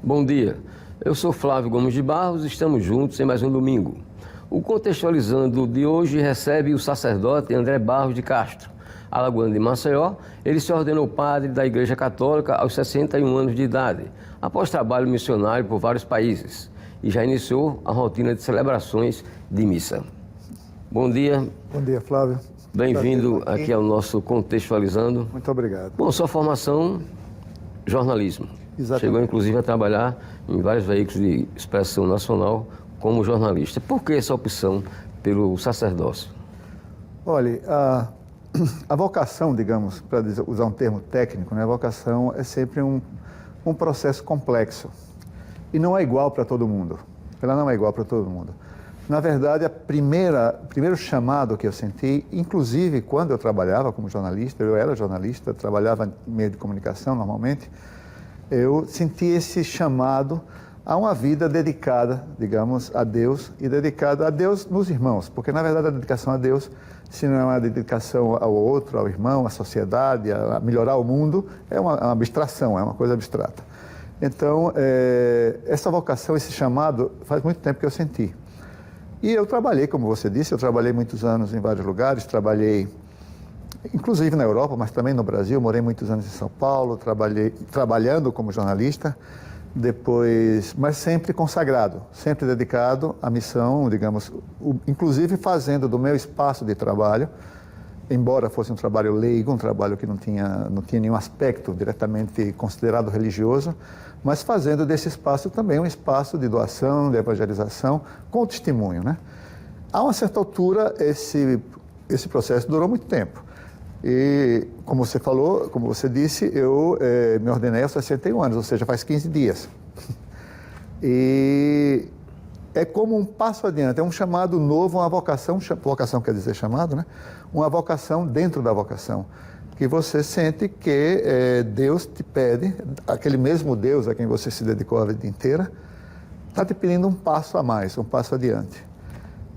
Bom dia, eu sou Flávio Gomes de Barros e estamos juntos em mais um domingo. O Contextualizando de hoje recebe o sacerdote André Barros de Castro. Alagoano de Maceió, ele se ordenou padre da Igreja Católica aos 61 anos de idade, após trabalho missionário por vários países, e já iniciou a rotina de celebrações de missa. Bom dia. Bom dia, Flávio. Bem-vindo aqui ao nosso Contextualizando. Muito obrigado. Bom, sua formação, jornalismo. Exatamente. Chegou, inclusive, a trabalhar em vários veículos de expressão nacional como jornalista. Por que essa opção pelo sacerdócio? Olha, a vocação, digamos, para usar um termo técnico, né? A vocação é sempre um processo complexo. E não é igual para todo mundo. Ela não é igual para todo mundo. Na verdade, o primeiro chamado que eu senti, inclusive quando eu trabalhava como jornalista, eu era jornalista, trabalhava em meio de comunicação normalmente, eu senti esse chamado a uma vida dedicada, digamos, a Deus e dedicada a Deus nos irmãos, porque na verdade a dedicação a Deus, se não é uma dedicação ao outro, ao irmão, à sociedade, a melhorar o mundo, é uma abstração, é uma coisa abstrata. Então, essa vocação, esse chamado, faz muito tempo que eu senti. E eu trabalhei, como você disse, eu trabalhei muitos anos em vários lugares, trabalhei inclusive na Europa, mas também no Brasil, morei muitos anos em São Paulo, trabalhando como jornalista, depois, mas sempre consagrado, sempre dedicado à missão, digamos, inclusive fazendo do meu espaço de trabalho, embora fosse um trabalho leigo, um trabalho que não tinha nenhum aspecto diretamente considerado religioso, mas fazendo desse espaço também um espaço de doação, de evangelização, com testemunho, né? A uma certa altura, esse processo durou muito tempo. E, como você falou, como você disse, eu me ordenei aos 61 anos, ou seja, faz 15 dias. E é como um passo adiante, é um chamado novo, uma vocação quer dizer chamado, né? Uma vocação dentro da vocação, que você sente que Deus te pede, aquele mesmo Deus a quem você se dedicou a vida inteira, está te pedindo um passo a mais, um passo adiante.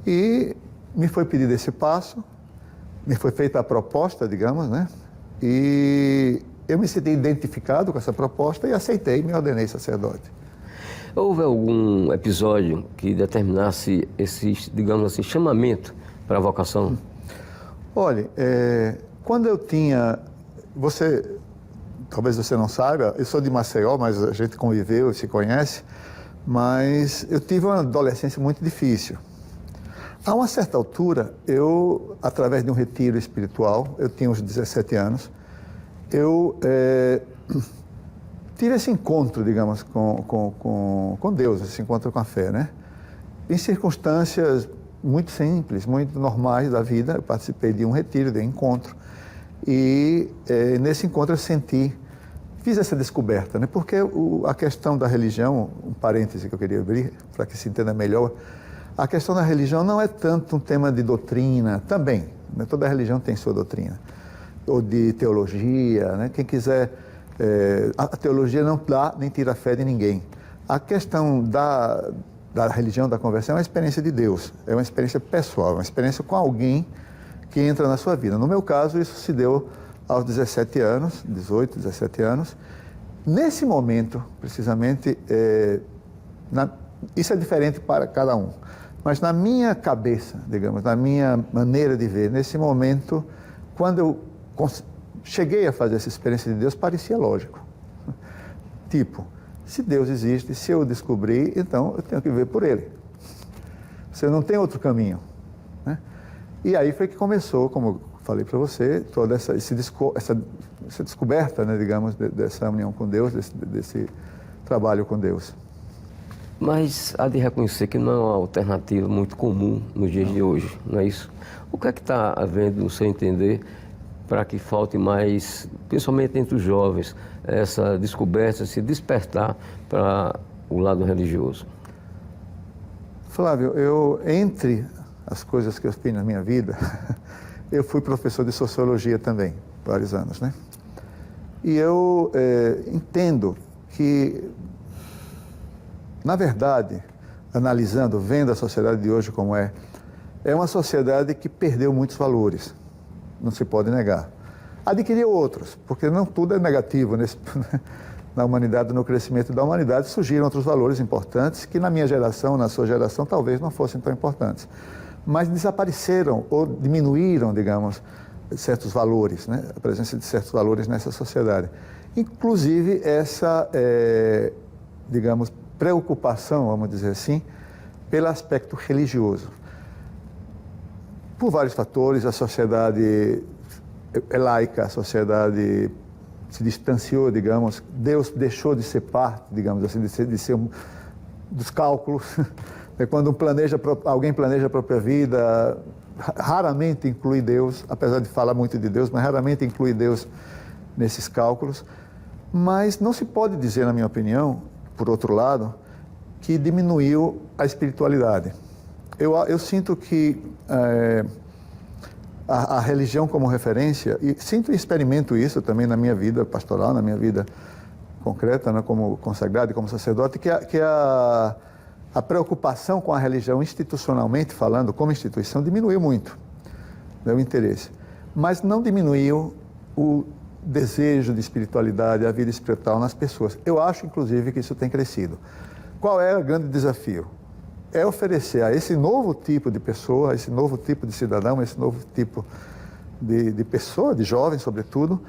E me foi pedido esse passo, me foi feita a proposta, digamos, né? E eu me senti identificado com essa proposta e aceitei e me ordenei sacerdote. Houve algum episódio que determinasse esse, digamos assim, chamamento para a vocação? Olha, quando eu tinha... Talvez você não saiba, eu sou de Maceió, mas a gente conviveu e se conhece, mas eu tive uma adolescência muito difícil. A uma certa altura, eu, através de um retiro espiritual, eu tinha uns 17 anos, eu tive esse encontro, digamos, com Deus, esse encontro com a fé, né? Em circunstâncias muito simples, muito normais da vida, eu participei de um retiro, de um encontro, e nesse encontro eu fiz essa descoberta, né? Porque a questão da religião, um parêntese que eu queria abrir, para que se entenda melhor, a questão da religião não é tanto um tema de doutrina, também, né? Toda religião tem sua doutrina, ou de teologia, né? Quem quiser, a teologia não dá nem tira a fé de ninguém. A questão da religião, da conversão, é uma experiência de Deus, é uma experiência pessoal, uma experiência com alguém que entra na sua vida. No meu caso, isso se deu aos 17 anos, 18, 17 anos. Nesse momento, precisamente, isso é diferente para cada um. Mas na minha cabeça, digamos, na minha maneira de ver, nesse momento, quando eu cheguei a fazer essa experiência de Deus, parecia lógico. Tipo, se Deus existe, se eu descobrir, então eu tenho que viver por Ele. Você não tem outro caminho, né? E aí foi que começou, como eu falei para você, toda essa descoberta, né, digamos, dessa união com Deus, desse trabalho com Deus. Mas há de reconhecer que não é uma alternativa muito comum nos dias de hoje, não é isso? O que é que está havendo, no seu entender, para que falte mais, principalmente entre os jovens, essa descoberta, se despertar para o lado religioso? Flávio, entre as coisas que eu fiz na minha vida, eu fui professor de sociologia também, vários anos, né? E eu entendo que, na verdade, analisando, vendo a sociedade de hoje como é uma sociedade que perdeu muitos valores, não se pode negar. Adquiriu outros, porque não tudo é negativo na humanidade, no crescimento da humanidade, surgiram outros valores importantes que na minha geração, na sua geração, talvez não fossem tão importantes. Mas desapareceram ou diminuíram, digamos, certos valores, né? A presença de certos valores nessa sociedade. Inclusive essa, digamos, preocupação, vamos dizer assim, pelo aspecto religioso. Por vários fatores, a sociedade é laica, a sociedade se distanciou, digamos, Deus deixou de ser parte, digamos assim, de ser dos cálculos. Quando alguém planeja a própria vida, raramente inclui Deus, apesar de falar muito de Deus, mas raramente inclui Deus nesses cálculos. Mas não se pode dizer, na minha opinião, por outro lado, que diminuiu a espiritualidade. Eu sinto que a religião como referência, e sinto e experimento isso também na minha vida pastoral, na minha vida concreta, né, como consagrado e como sacerdote, que a preocupação com a religião institucionalmente falando, como instituição, diminuiu muito, né, o interesse. Mas não diminuiu o desejo de espiritualidade, a vida espiritual nas pessoas. Eu acho, inclusive, que isso tem crescido. Qual é o grande desafio? É oferecer a esse novo tipo de pessoa, a esse novo tipo de cidadão, a esse novo tipo de pessoa, de jovem, sobretudo,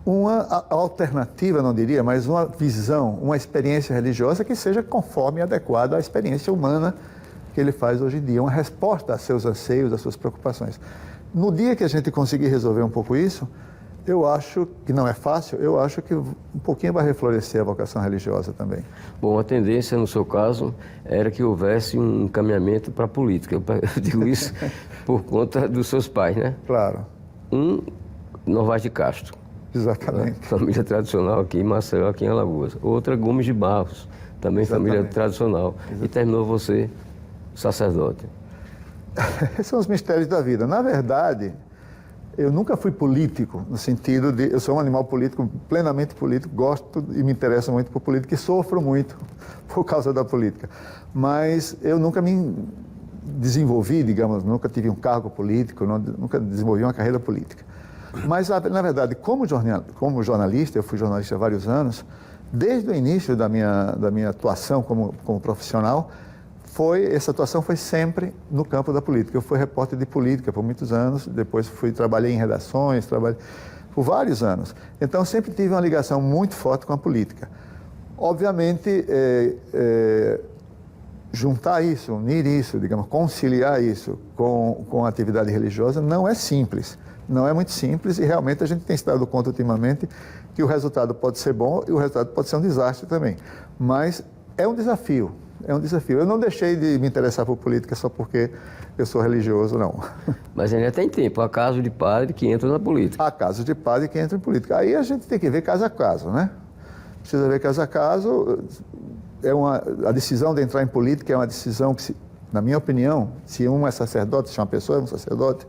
uma alternativa, não diria, mas uma visão, uma experiência religiosa que seja conforme e adequada à experiência humana que ele faz hoje em dia, uma resposta a seus anseios, às suas preocupações. No dia que a gente conseguir resolver um pouco isso, eu acho que não é fácil, eu acho que um pouquinho vai reflorescer a vocação religiosa também. Bom, a tendência, no seu caso, era que houvesse um encaminhamento para a política. Eu digo isso por conta dos seus pais, né? Claro. Um, Novaes de Castro. Exatamente. Família tradicional aqui em Maceió, aqui em Alagoas. Outra, Gomes de Barros, também Exatamente. família tradicional. Exatamente. E terminou você, sacerdote. Esses são os mistérios da vida. Na verdade, eu nunca fui político, no sentido de... Eu sou um animal político, plenamente político, gosto e me interesso muito por política e sofro muito por causa da política. Mas eu nunca me desenvolvi, digamos, nunca tive um cargo político, nunca desenvolvi uma carreira política. Mas, na verdade, como jornalista, eu fui jornalista há vários anos, desde o início da minha atuação como profissional, essa atuação foi sempre no campo da política. Eu fui repórter de política por muitos anos, depois trabalhei em redações, trabalhei por vários anos. Então, sempre tive uma ligação muito forte com a política. Obviamente, juntar isso, unir isso, digamos, conciliar isso com a atividade religiosa não é simples. Não é muito simples e realmente a gente tem se dado conta ultimamente que o resultado pode ser bom e o resultado pode ser um desastre também. Mas é um desafio. É um desafio. Eu não deixei de me interessar por política só porque eu sou religioso, não. Mas ainda tem tempo. Há casos de padre que entram na política. Há casos de padre que entram em política. Aí a gente tem que ver caso a caso, né? Precisa ver caso a caso. A decisão de entrar em política é uma decisão que, na minha opinião, se um é sacerdote, se uma pessoa é um sacerdote,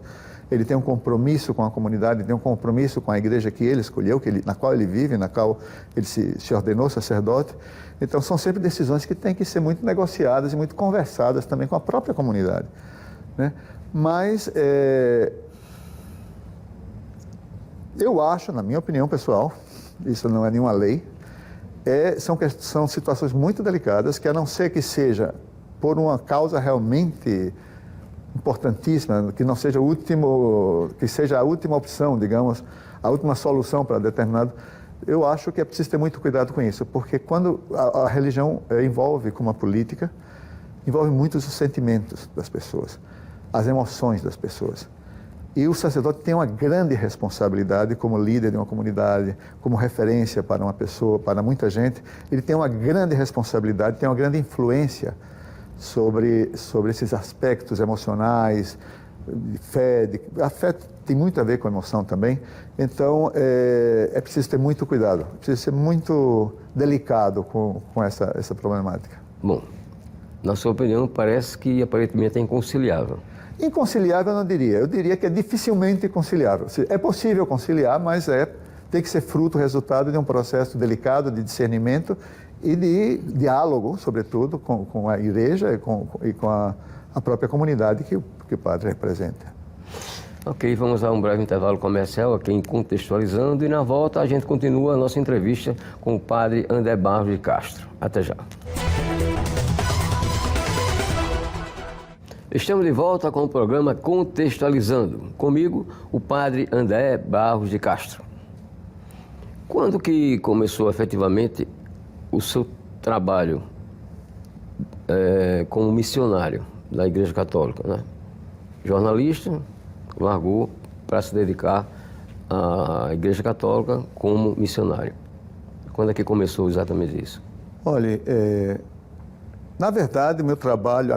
ele tem um compromisso com a comunidade, tem um compromisso com a igreja que ele escolheu, na qual ele vive, na qual ele se ordenou sacerdote. Então, são sempre decisões que têm que ser muito negociadas e muito conversadas também com a própria comunidade, né? Mas, eu acho, na minha opinião pessoal, isso não é nenhuma lei, são situações muito delicadas que, a não ser que seja por uma causa realmente importantíssima, que não seja que seja a última opção, digamos, a última solução para determinado. Eu acho que é preciso ter muito cuidado com isso, porque quando a religião envolve, como a política, envolve muitos os sentimentos das pessoas, as emoções das pessoas. E o sacerdote tem uma grande responsabilidade como líder de uma comunidade, como referência para uma pessoa, para muita gente. Ele tem uma grande responsabilidade, tem uma grande influência sobre esses aspectos emocionais, de fé. A fé tem muito a ver com a emoção também. Então, é preciso ter muito cuidado, é preciso ser muito delicado com essa problemática. Bom, na sua opinião, parece que aparentemente é inconciliável. Inconciliável eu não diria, eu diria que é dificilmente conciliável. É possível conciliar, mas tem que ser fruto, resultado de um processo delicado de discernimento e de diálogo, sobretudo, com a igreja e com a própria comunidade que o padre representa. Ok, vamos a um breve intervalo comercial aqui em Contextualizando e na volta a gente continua a nossa entrevista com o padre André Barros de Castro. Até já. Estamos de volta com o programa Contextualizando. Comigo, o padre André Barros de Castro. Quando que começou efetivamente o seu trabalho como missionário da Igreja Católica, né? Jornalista, largou para se dedicar à Igreja Católica como missionário. Quando é que começou exatamente isso? Olha, na verdade, o meu trabalho,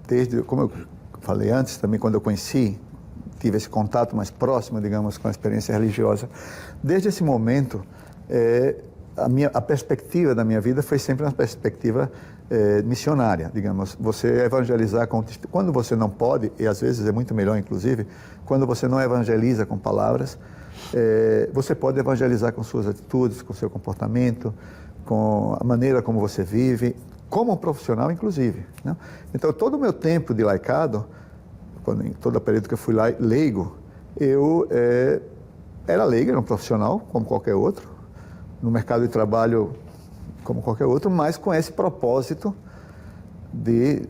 desde, como eu falei antes, também quando eu tive esse contato mais próximo, digamos, com a experiência religiosa, desde esse momento, a perspectiva da minha vida foi sempre uma perspectiva missionária, digamos. Você evangelizar quando você não pode, e às vezes é muito melhor, inclusive, quando você não evangeliza com palavras, você pode evangelizar com suas atitudes, com seu comportamento, com a maneira como você vive, como um profissional, inclusive, né? Então, todo o meu tempo de laicado, em todo o período que eu fui leigo, eu era leigo, era um profissional, como qualquer outro, no mercado de trabalho, como qualquer outro, mas com esse propósito de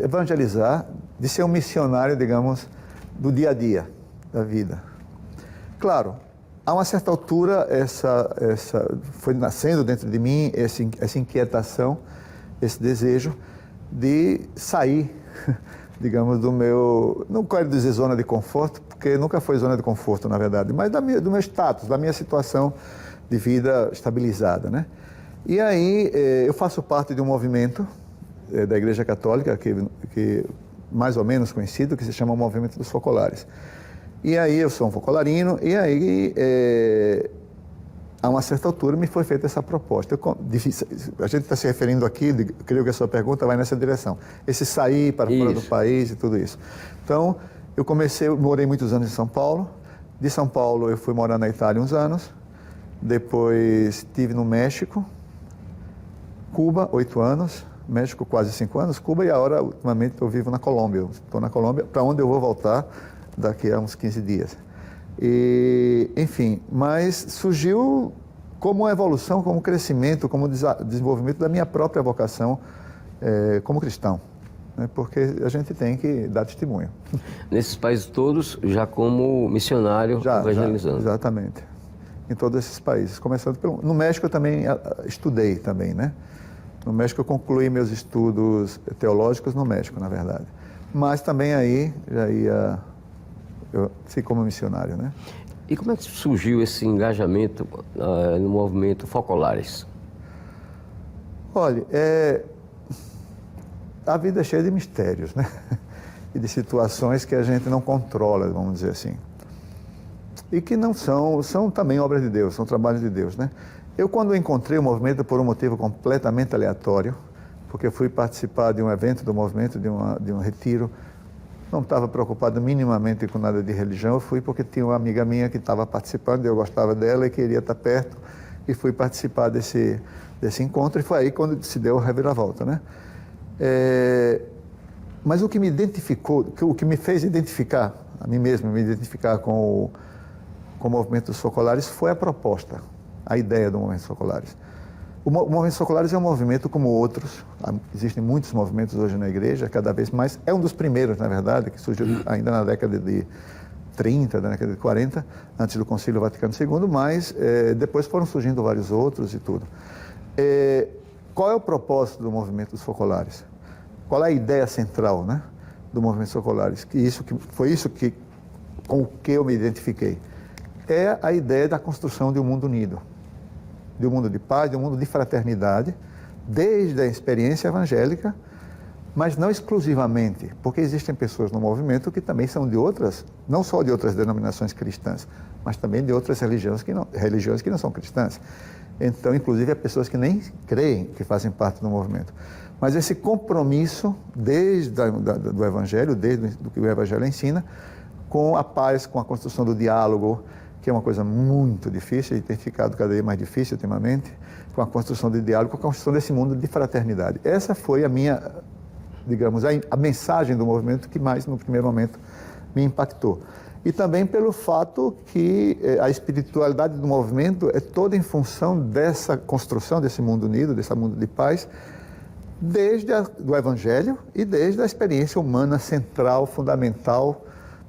evangelizar, de ser um missionário, digamos, do dia a dia, da vida. Claro, a uma certa altura, foi nascendo dentro de mim essa inquietação, esse desejo de sair, digamos, não quero dizer zona de conforto, porque nunca foi zona de conforto, na verdade, mas do meu status, da minha situação de vida estabilizada, né? E aí, eu faço parte de um movimento da Igreja Católica, que mais ou menos conhecido, que se chama o Movimento dos Focolares. E aí, eu sou um focolarino, e aí, a uma certa altura, me foi feita essa proposta. A gente está se referindo aqui, creio que a sua pergunta vai nessa direção. Esse sair para fora do país e tudo isso. Então, eu morei muitos anos em São Paulo. De São Paulo, eu fui morar na Itália uns anos. Depois, estive no México. Cuba, 8 anos. México, quase 5 anos. Cuba, e agora, ultimamente, eu vivo na Colômbia. Estou na Colômbia, para onde eu vou voltar daqui a uns 15 dias. E, enfim, mas surgiu como uma evolução, como crescimento, como desenvolvimento da minha própria vocação como cristão, né? Porque a gente tem que dar testemunho. Nesses países todos, já como missionário evangelizando? Já, exatamente. Em todos esses países, começando no México eu também estudei também, né? No México eu concluí meus estudos teológicos no México, na verdade. Mas também aí eu fui como missionário, né? E como é que surgiu esse engajamento no movimento Focolares? Olha, a vida é cheia de mistérios, né? E de situações que a gente não controla, vamos dizer assim. E que não são também obras de Deus, são trabalhos de Deus, né? Eu, quando encontrei o movimento por um motivo completamente aleatório, porque eu fui participar de um evento do movimento, de um retiro, não estava preocupado minimamente com nada de religião, eu fui porque tinha uma amiga minha que estava participando, eu gostava dela e queria estar perto, e fui participar desse encontro, e foi aí quando se deu a reviravolta, né? Mas o que me identificou, o que me fez identificar, a mim mesmo, me identificar com o movimento dos Focolares foi a proposta, a ideia do movimento dos Focolares. O movimento dos Focolares é um movimento como outros, existem muitos movimentos hoje na igreja, cada vez mais, é um dos primeiros, na verdade, que surgiu ainda na década de 30, na década de 40, antes do Concílio Vaticano II, mas depois foram surgindo vários outros e tudo. Qual é o propósito do movimento dos Focolares? Qual é a ideia central, né, do movimento dos Focolares? Foi isso com o que eu me identifiquei. É a ideia da construção de um mundo unido, de um mundo de paz, de um mundo de fraternidade, desde a experiência evangélica, mas não exclusivamente, porque existem pessoas no movimento que também são de outras, não só de outras denominações cristãs, mas também de outras religiões que não são cristãs. Então, inclusive, há pessoas que nem creem que fazem parte do movimento. Mas esse compromisso, desde do Evangelho, desde do que o Evangelho ensina, com a paz, com a construção do diálogo, que é uma coisa muito difícil e tem ficado cada vez mais difícil ultimamente, com a construção de diálogo, com a construção desse mundo de fraternidade. Essa foi a minha, digamos, a mensagem do movimento que mais, no primeiro momento, me impactou. E também pelo fato que a espiritualidade do movimento é toda em função dessa construção desse mundo unido, desse mundo de paz, desde o Evangelho e desde a experiência humana central, fundamental,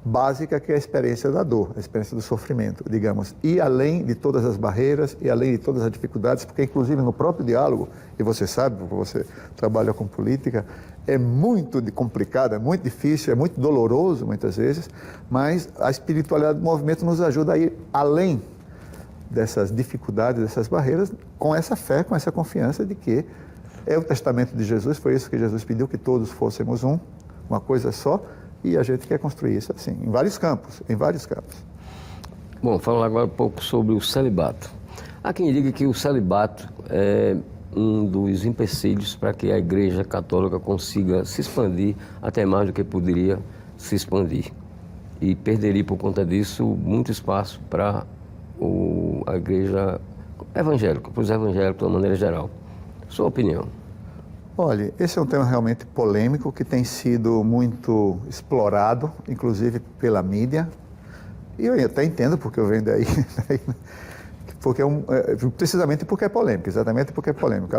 básica, que é a experiência da dor, a experiência do sofrimento, digamos. E além de todas as barreiras, e além de todas as dificuldades, porque inclusive no próprio diálogo, e você sabe, porque você trabalha com política, é muito complicado, é muito difícil, é muito doloroso muitas vezes, mas a espiritualidade do movimento nos ajuda a ir além dessas dificuldades, dessas barreiras, com essa fé, com essa confiança de que é o testamento de Jesus, foi isso que Jesus pediu, que todos fôssemos uma coisa só, e a gente quer construir isso assim, em vários campos, em vários campos. Bom, falando agora um pouco sobre o celibato. Há quem diga que o celibato é um dos empecilhos para que a Igreja Católica consiga se expandir até mais do que poderia se expandir. E perderia, por conta disso, muito espaço para a Igreja evangélica, para os evangélicos de uma maneira geral. Sua opinião? Olha, esse é um tema realmente polêmico que tem sido muito explorado, inclusive pela mídia. E eu até entendo porque eu venho daí, porque precisamente porque é polêmico, exatamente porque é polêmico.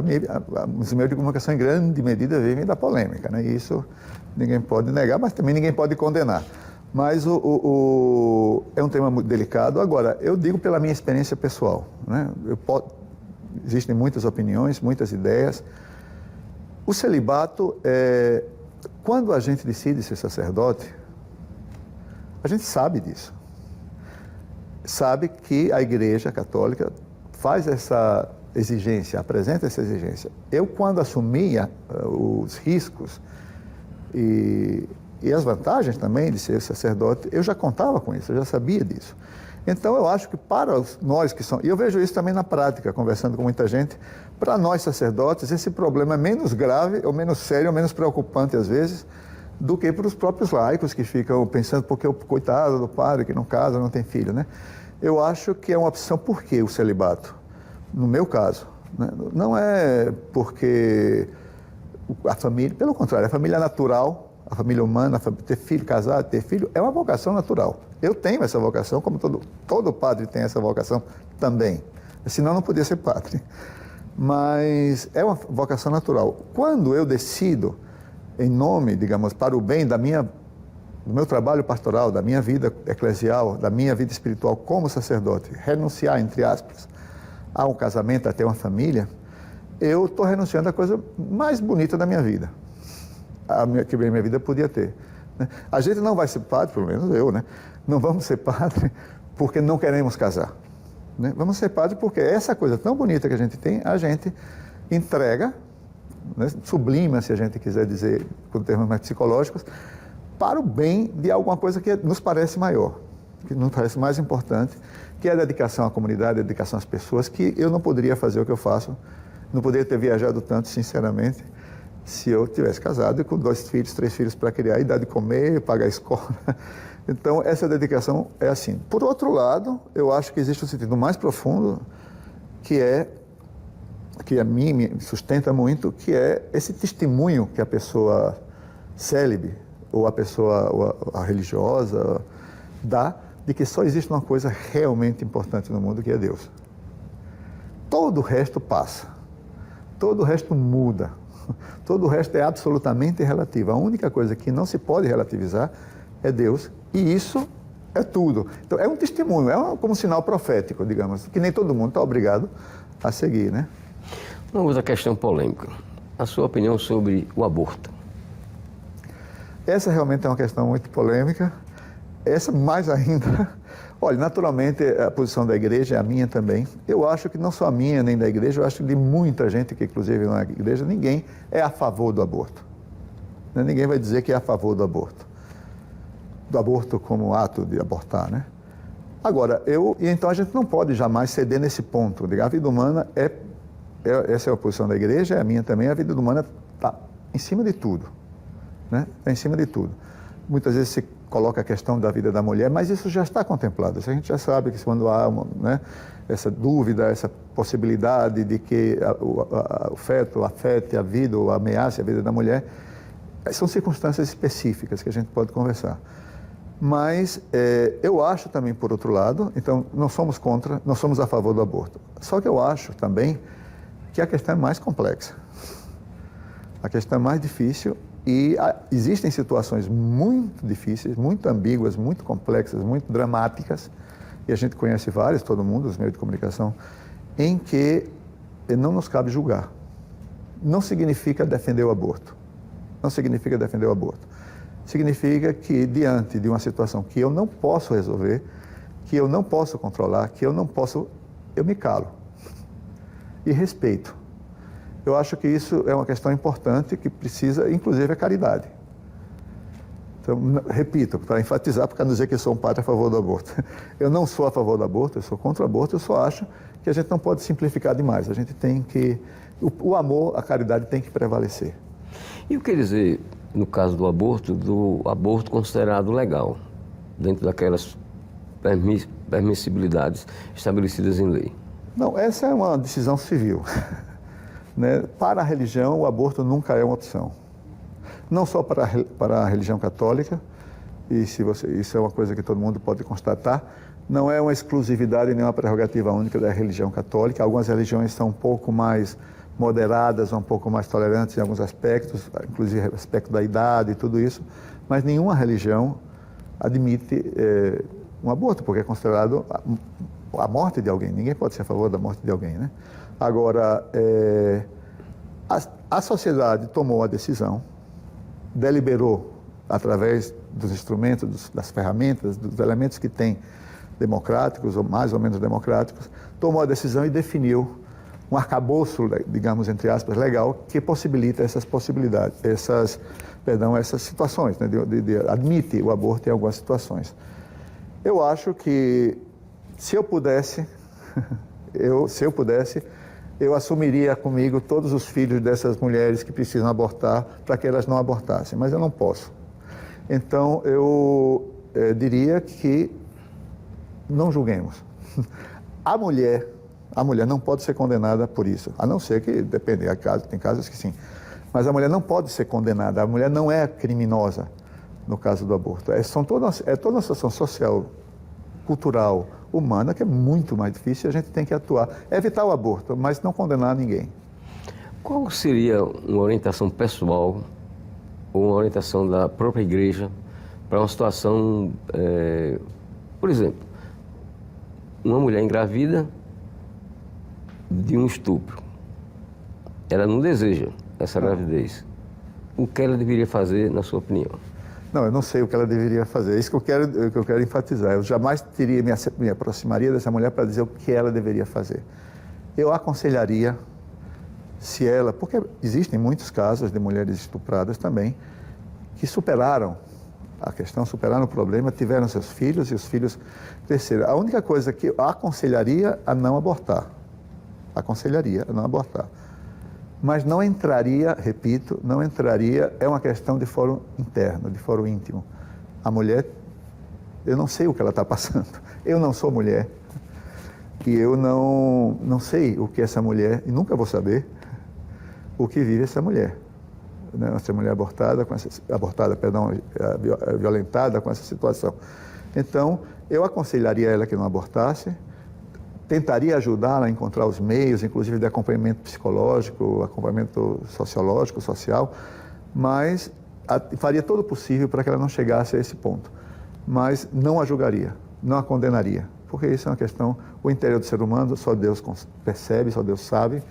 Os meios de comunicação, em grande medida, vivem da polêmica, né? E isso ninguém pode negar, mas também ninguém pode condenar. Mas é um tema muito delicado. Agora, eu digo pela minha experiência pessoal, né? Existem muitas opiniões, muitas ideias. O celibato, quando a gente decide ser sacerdote, a gente sabe disso. Sabe que a Igreja Católica faz essa exigência, apresenta essa exigência. Eu, quando assumia os riscos e as vantagens também de ser sacerdote, eu já contava com isso, eu já sabia disso. Então, eu acho que para nós que somos, e eu vejo isso também na prática, conversando com muita gente, para nós sacerdotes, esse problema é menos grave, ou menos sério, ou menos preocupante às vezes, do que para os próprios laicos que ficam pensando, porque o coitado do padre que não casa, não tem filho, né? Eu acho que é uma opção. Por que o celibato? No meu caso, né? Não é porque a família, pelo contrário, a família natural, a família humana, ter filho, casar, ter filho, é uma vocação natural. Eu tenho essa vocação, como todo padre tem essa vocação também. Senão não podia ser padre. Mas é uma vocação natural. Quando eu decido, em nome, digamos, para o bem do meu trabalho pastoral, da minha vida eclesial, da minha vida espiritual como sacerdote, renunciar, entre aspas, a um casamento, a ter uma família, eu estou renunciando à coisa mais bonita da minha vida. Que a minha vida podia ter. Né? A gente não vai ser padre, pelo menos eu, né? Não vamos ser padre porque não queremos casar. Né? Vamos ser padre porque essa coisa tão bonita que a gente tem, a gente entrega, né? Sublima, se a gente quiser dizer com termos mais psicológicos, para o bem de alguma coisa que nos parece maior, que nos parece mais importante, que é a dedicação à comunidade, a dedicação às pessoas, que eu não poderia fazer o que eu faço, não poderia ter viajado tanto, sinceramente, se eu tivesse casado e com 2 filhos, 3 filhos para criar, e dar de comer, pagar a escola. Então, essa dedicação é assim. Por outro lado, eu acho que existe um sentido mais profundo, que a mim me sustenta muito, que é esse testemunho que a pessoa célebre, ou a pessoa ou a religiosa, dá, de que só existe uma coisa realmente importante no mundo, que é Deus. Todo o resto passa. Todo o resto muda. Todo o resto é absolutamente relativo. A única coisa que não se pode relativizar é Deus, e isso é tudo. Então, é um testemunho, como um sinal profético, digamos, que nem todo mundo está obrigado a seguir, né? Uma outra questão polêmica. A sua opinião sobre o aborto? Essa realmente é uma questão muito polêmica. Essa mais ainda. Olha, naturalmente, a posição da igreja é a minha também. Eu acho que não só a minha, nem da igreja, eu acho que de muita gente que, inclusive, na igreja, ninguém é a favor do aborto. Ninguém vai dizer que é a favor do aborto. Do aborto como ato de abortar, né? Agora, então a gente não pode jamais ceder nesse ponto. A vida humana essa é a posição da igreja, é a minha também, a vida humana está em cima de tudo. Né? Está em cima de tudo. Muitas vezes se coloca a questão da vida da mulher, mas isso já está contemplado. A gente já sabe que quando há essa dúvida, essa possibilidade de que o feto afete a vida ou ameace a vida da mulher, são circunstâncias específicas que a gente pode conversar. Mas eu acho também, por outro lado, então não somos contra, não somos a favor do aborto. Só que eu acho também que a questão é mais complexa. A questão é mais difícil e existem situações muito difíceis, muito ambíguas, muito complexas, muito dramáticas, e a gente conhece várias, todo mundo, os meios de comunicação, em que não nos cabe julgar. Não significa defender o aborto. Não significa defender o aborto. Significa que, diante de uma situação que eu não posso resolver, que eu não posso controlar, que eu não posso, eu me calo. E respeito. Eu acho que isso é uma questão importante que precisa, inclusive, a caridade. Então, repito, para enfatizar, para não dizer que eu sou um padre a favor do aborto. Eu não sou a favor do aborto, eu sou contra o aborto, eu só acho que a gente não pode simplificar demais. A gente tem que... O amor, a caridade tem que prevalecer. E o que dizer, no caso do aborto considerado legal, dentro daquelas permissibilidades estabelecidas em lei? Não, essa é uma decisão civil. Né? Para a religião, o aborto nunca é uma opção. Não só para a religião católica, e isso é uma coisa que todo mundo pode constatar, não é uma exclusividade nem uma prerrogativa única da religião católica. Algumas religiões são um pouco mais moderadas, um pouco mais tolerantes em alguns aspectos, inclusive aspecto da idade e tudo isso, mas nenhuma religião admite um aborto, porque é considerado a morte de alguém. Ninguém pode ser a favor da morte de alguém, né? Agora, a sociedade tomou a decisão, deliberou através dos instrumentos, das ferramentas, dos elementos que tem democráticos, ou mais ou menos democráticos, tomou a decisão e definiu um arcabouço, digamos, entre aspas, legal, que possibilita essas possibilidades, essas situações, né, admite o aborto em algumas situações. Eu acho que, se eu pudesse, eu assumiria comigo todos os filhos dessas mulheres que precisam abortar para que elas não abortassem, mas eu não posso. Então, eu diria que não julguemos. A mulher não pode ser condenada por isso, a não ser que, depende, tem casos que sim, mas a mulher não pode ser condenada, a mulher não é criminosa no caso do aborto. É toda uma situação social, cultural, humana, que é muito mais difícil, a gente tem que atuar, evitar o aborto, mas não condenar ninguém. Qual seria uma orientação pessoal ou uma orientação da própria igreja para uma situação, por exemplo, uma mulher engravida de um estupro, ela não deseja essa gravidez, o que ela deveria fazer, na sua opinião? Não, eu não sei o que ela deveria fazer, é isso que eu quero enfatizar. Eu jamais me aproximaria dessa mulher para dizer o que ela deveria fazer. Eu aconselharia, se ela, porque existem muitos casos de mulheres estupradas também, que superaram a questão, superaram o problema, tiveram seus filhos e os filhos cresceram. A única coisa que eu aconselharia a não abortar, mas não entraria, repito, é uma questão de foro interno, de foro íntimo. A mulher, eu não sei o que ela está passando, eu não sou mulher, e eu não sei o que essa mulher, e nunca vou saber, o que vive essa mulher. Né? Essa mulher violentada com essa situação. Então, eu aconselharia ela que não abortasse, tentaria ajudá-la a encontrar os meios, inclusive de acompanhamento psicológico, acompanhamento sociológico, social, mas faria todo o possível para que ela não chegasse a esse ponto. Mas não a julgaria, não a condenaria, porque isso é uma questão, o interior do ser humano, só Deus percebe, só Deus sabe,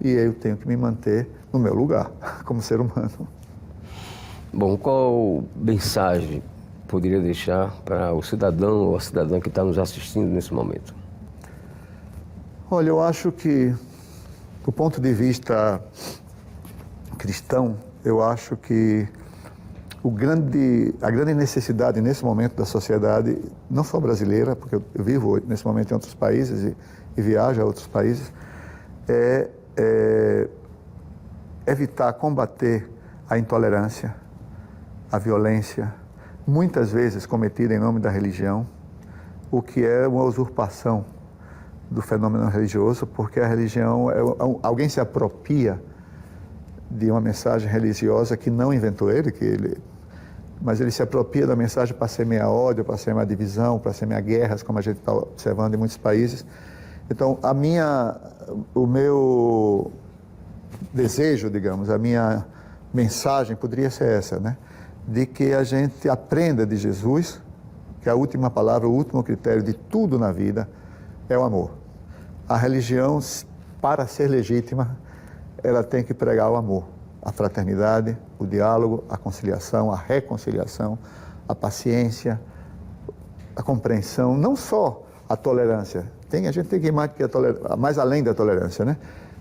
e eu tenho que me manter no meu lugar, como ser humano. Bom, qual mensagem poderia deixar para o cidadão ou a cidadã que está nos assistindo nesse momento? Olha, eu acho que, do ponto de vista cristão, eu acho que a grande necessidade nesse momento da sociedade, não só brasileira, porque eu vivo nesse momento em outros países e viajo a outros países, é evitar, combater a intolerância, a violência, muitas vezes cometida em nome da religião, o que é uma usurpação do fenômeno religioso, porque a religião, alguém se apropria de uma mensagem religiosa que não inventou ele, mas ele se apropria da mensagem para semear ódio, para semear divisão, para semear guerras, como a gente está observando em muitos países. Então, o meu desejo, digamos, a minha mensagem poderia ser essa, né? De que a gente aprenda de Jesus, que a última palavra, o último critério de tudo na vida é o amor. A religião, para ser legítima, ela tem que pregar o amor, a fraternidade, o diálogo, a conciliação, a reconciliação, a paciência, a compreensão, não só a tolerância. A gente tem que ir mais além da tolerância, né?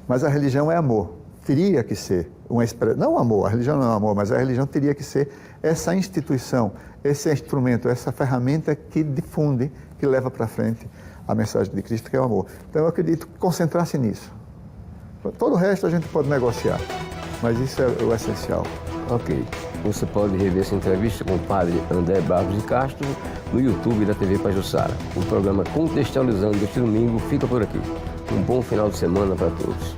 Mas a religião é amor. Teria que ser uma expressão, não amor, a religião não é amor, mas a religião teria que ser essa instituição, esse instrumento, essa ferramenta que difunde, que leva para frente a mensagem de Cristo, que é o amor. Então eu acredito que concentrar-se nisso. Todo o resto a gente pode negociar, mas isso é o essencial. Ok. Você pode rever essa entrevista com o padre André Barros de Castro no YouTube da TV Pajuçara. O programa Contextualizando deste domingo fica por aqui. Um bom final de semana para todos.